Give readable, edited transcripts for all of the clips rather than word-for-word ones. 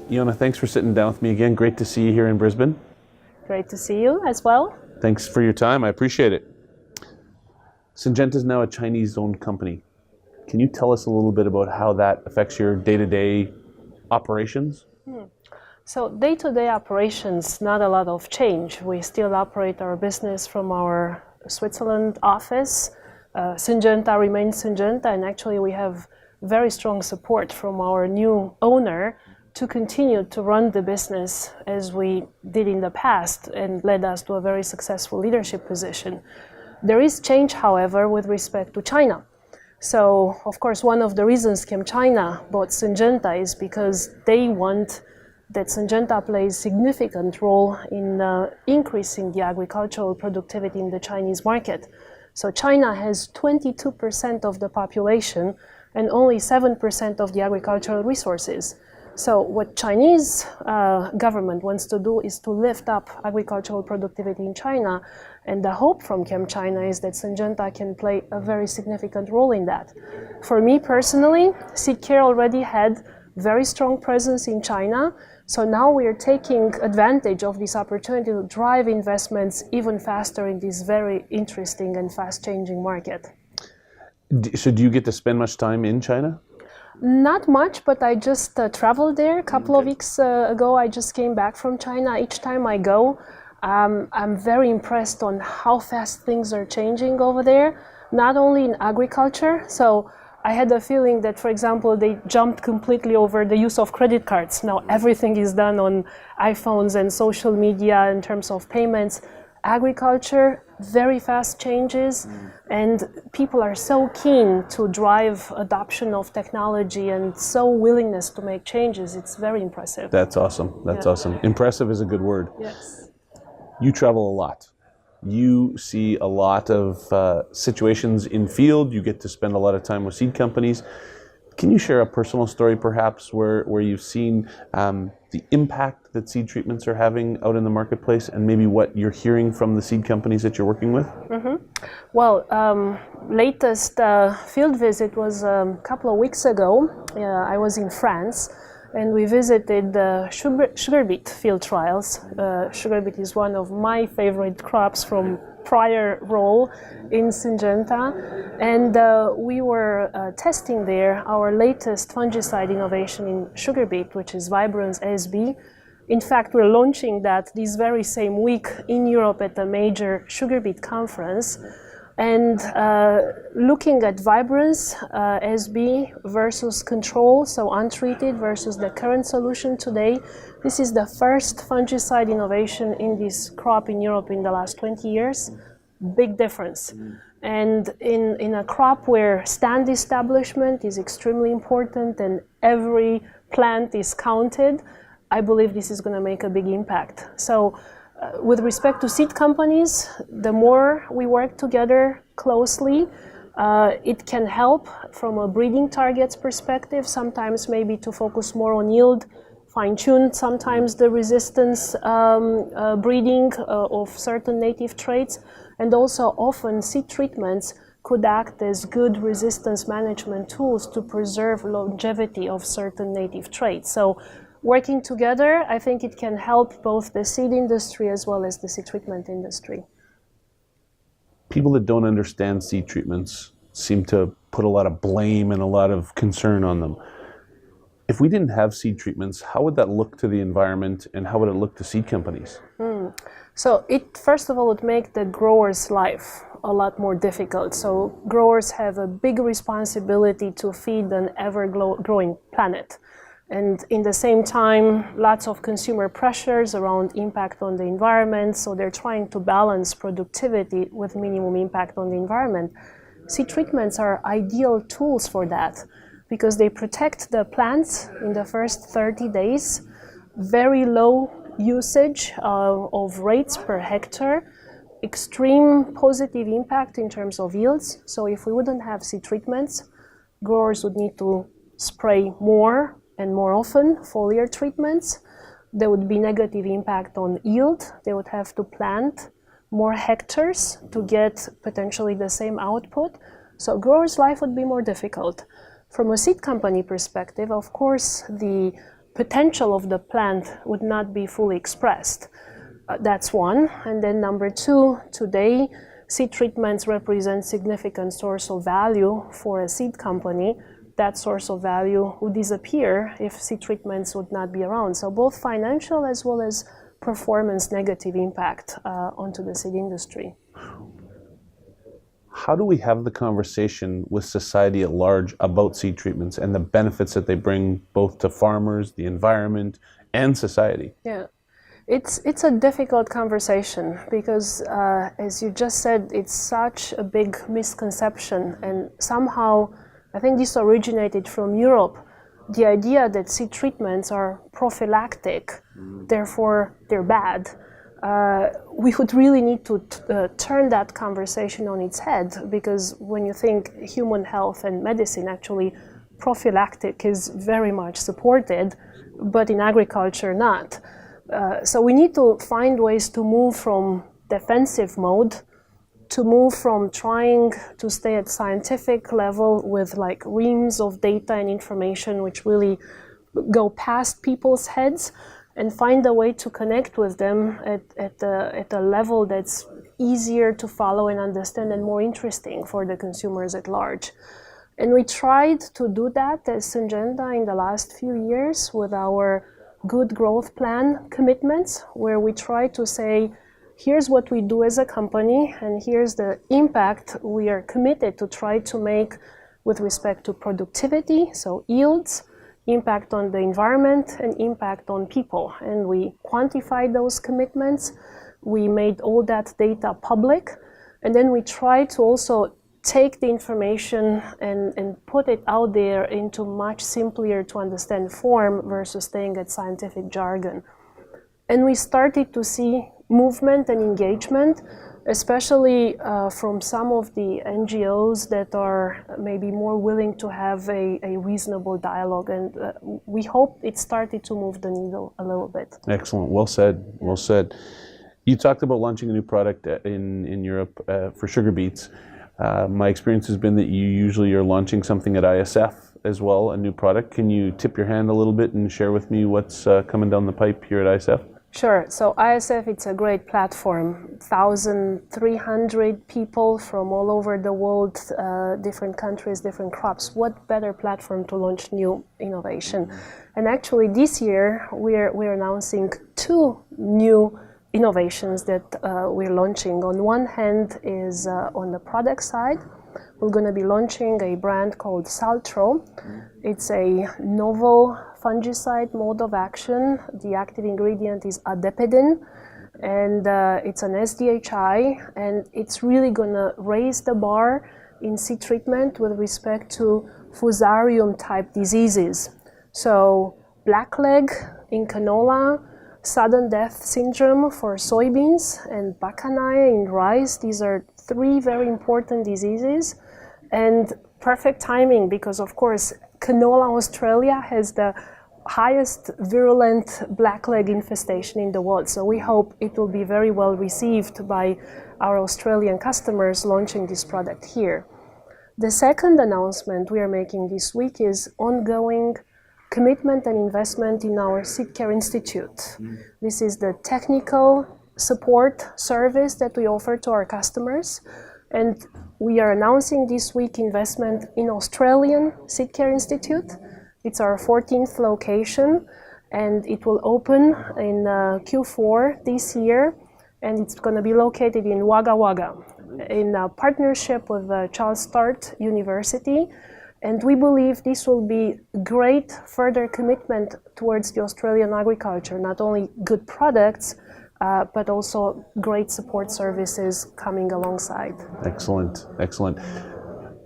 Ioana, thanks for sitting down with me again. Great to see you here in Brisbane. Great to see you as well. Thanks for your time. I appreciate it. Syngenta is now a Chinese-owned company. Can you tell us a little bit about how that affects your day-to-day operations? So day-to-day operations, not a lot of change. We still operate our business from our Switzerland office. Syngenta remains Syngenta, and actually we have very strong support from our new owner to continue to run the business as we did in the past and led us to a very successful leadership position. There is change, however, with respect to China. So, of course, one of the reasons ChemChina bought Syngenta is because they want that Syngenta plays a significant role in increasing the agricultural productivity in the Chinese market. So China has 22% of the population and only 7% of the agricultural resources. So what Chinese government wants to do is to lift up agricultural productivity in China, and the hope from ChemChina is that Syngenta can play a very significant role in that. For me personally, Seedcare already had very strong presence in China, so now we are taking advantage of this opportunity to drive investments even faster in this very interesting and fast-changing market. So do you get to spend much time in China? Not much, but I just traveled there a couple of weeks ago. I just came back from China. Each time I go, I'm very impressed on how fast things are changing over there, not only in agriculture. So I had a feeling that, for example, they jumped completely over the use of credit cards. Now everything is done on iPhones and social media in terms of payments. Agriculture, very fast changes, and people are so keen to drive adoption of technology and so willingness to make changes. It's very impressive. That's awesome. That's awesome. Impressive is a good word. Yes. You travel a lot. You see a lot of situations in field. You get to spend a lot of time with seed companies. Can you share a personal story perhaps where you've seen the impact that seed treatments are having out in the marketplace, and maybe what you're hearing from the seed companies that you're working with? Well, latest field visit was a couple of weeks ago. I was in France, and we visited the sugar beet field trials. Sugar beet is one of my favorite crops from prior role in Syngenta, and we were testing there our latest fungicide innovation in sugar beet, which is Vibrance SB. In fact, we're launching that this very same week in Europe at a major sugar beet conference. And looking at Vibrance SB versus control, so untreated versus the current solution today, this is the first fungicide innovation in this crop in Europe in the last 20 years. Big difference. And in a crop where stand establishment is extremely important and every plant is counted, I believe this is going to make a big impact. So with respect to seed companies, the more we work together closely, it can help from a breeding targets perspective, sometimes maybe to focus more on yield, fine-tune sometimes the resistance breeding of certain native traits, and also often seed treatments could act as good resistance management tools to preserve longevity of certain native traits. So working together, I think it can help both the seed industry as well as the seed treatment industry. People that don't understand seed treatments seem to put a lot of blame and a lot of concern on them. If we didn't have seed treatments, how would that look to the environment, and how would it look to seed companies? So it, first of all, would make the grower's life a lot more difficult. So growers have a big responsibility to feed an ever-growing planet. And in the same time, lots of consumer pressures around impact on the environment, so they're trying to balance productivity with minimum impact on the environment. Seed treatments are ideal tools for that because they protect the plants in the first 30 days, very low usage of rates per hectare, extreme positive impact in terms of yields. So if we wouldn't have seed treatments, growers would need to spray more and more often foliar treatments. There would be negative impact on yield. They would have to plant more hectares to get potentially the same output. So growers' life would be more difficult. From a seed company perspective, of course, the potential of the plant would not be fully expressed. That's one. And then number two, today, seed treatments represent significant source of value for a seed company. That source of value would disappear if seed treatments would not be around. So both financial as well as performance negative impact onto the seed industry. How do we have the conversation with society at large about seed treatments and the benefits that they bring both to farmers, the environment, and society? Yeah, it's a difficult conversation because, as you just said, it's such a big misconception, and somehow I think this originated from Europe. The idea that seed treatments are prophylactic, therefore they're bad. We would really need to turn that conversation on its head, because when you think human health and medicine, actually prophylactic is very much supported, but in agriculture not. So we need to find ways to move from defensive mode, to move from trying to stay at scientific level with like reams of data and information which really go past people's heads, and find a way to connect with them at a level that's easier to follow and understand and more interesting for the consumers at large. And we tried to do that as Syngenta in the last few years with our Good Growth Plan commitments, where we try to say, here's what we do as a company, and here's the impact we are committed to try to make with respect to productivity, so yields, impact on the environment, and impact on people. And we quantified those commitments. We made all that data public, and then we try to also take the information and put it out there into much simpler to understand form versus staying at scientific jargon. And we started to see movement and engagement, especially from some of the NGOs that are maybe more willing to have a reasonable dialogue. And we hope it started to move the needle a little bit. Excellent. Well said. Well said. You talked about launching a new product in Europe for sugar beets. My experience has been that you usually are launching something at ISF as well, a new product. Can you tip your hand a little bit and share with me what's coming down the pipe here at ISF? Sure. So ISF, it's a great platform. 1,300 people from all over the world, different countries, different crops. What better platform to launch new innovation? And actually this year we're announcing two new innovations that we're launching. On one hand is on the product side. We're going to be launching a brand called Saltro. It's a novel fungicide mode of action. The active ingredient is adapidine, and it's an SDHI, and it's really going to raise the bar in seed treatment with respect to fusarium type diseases. So blackleg in canola, sudden death syndrome for soybeans, and bacania in rice. These are three very important diseases, and perfect timing because, of course, canola Australia has the highest virulent blackleg infestation in the world. So we hope it will be very well received by our Australian customers launching this product here. The second announcement we are making this week is ongoing commitment and investment in our Seedcare Institute. This is the technical support service that we offer to our customers, and we are announcing this week investment in Australian Seedcare Institute. It's our 14th location, and it will open in Q4 this year, and it's going to be located in Wagga Wagga in a partnership with Charles Sturt University. And we believe this will be great further commitment towards the Australian agriculture, not only good products, but also great support services coming alongside. Excellent, excellent.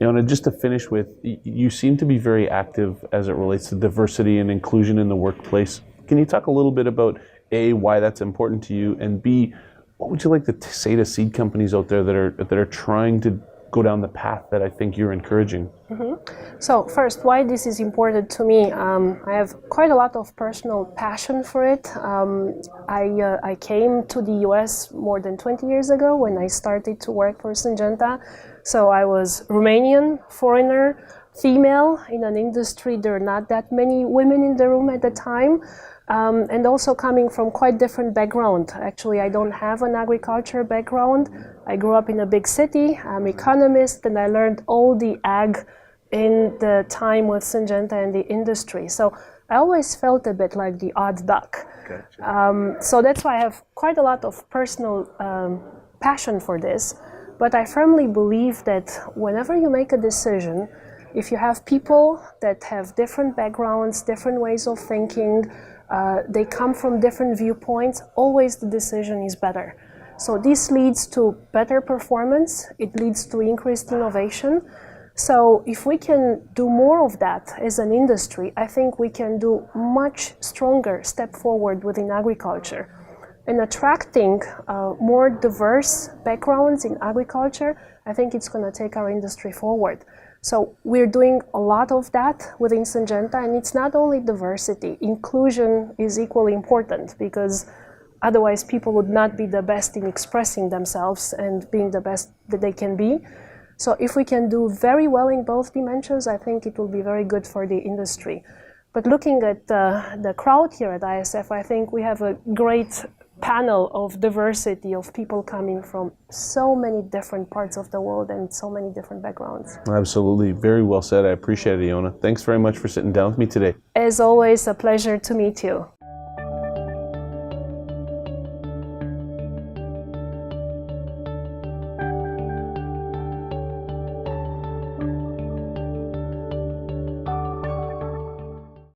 Ioana, just to finish with, you seem to be very active as it relates to diversity and inclusion in the workplace. Can you talk a little bit about A, why that's important to you, and B, what would you like to say to seed companies out there that are trying to go down the path that I think you're encouraging? So first, why this is important to me, I have quite a lot of personal passion for it. I came to the US more than 20 years ago when I started to work for Syngenta. So I was Romanian, foreigner, female in an industry. There are not that many women in the room at the time. And also coming from quite different background. Actually, I don't have an agriculture background. I grew up in a big city. I'm economist, and I learned all the ag in the time with Syngenta and the industry. So I always felt a bit like the odd duck. Gotcha. So that's why I have quite a lot of personal passion for this. But I firmly believe that whenever you make a decision, if you have people that have different backgrounds, different ways of thinking, they come from different viewpoints, always the decision is better. So this leads to better performance, it leads to increased innovation. So if we can do more of that as an industry, I think we can do much stronger step forward within agriculture. And attracting more diverse backgrounds in agriculture, I think it's going to take our industry forward. So we're doing a lot of that within Syngenta, and it's not only diversity. Inclusion is equally important, because otherwise people would not be the best in expressing themselves and being the best that they can be. So if we can do very well in both dimensions, I think it will be very good for the industry. But looking at the crowd here at ISF, I think we have a great panel of diversity of people coming from so many different parts of the world and so many different backgrounds. Absolutely. Very well said. I appreciate it, Ioana. Thanks very much for sitting down with me today. As always, a pleasure to meet you.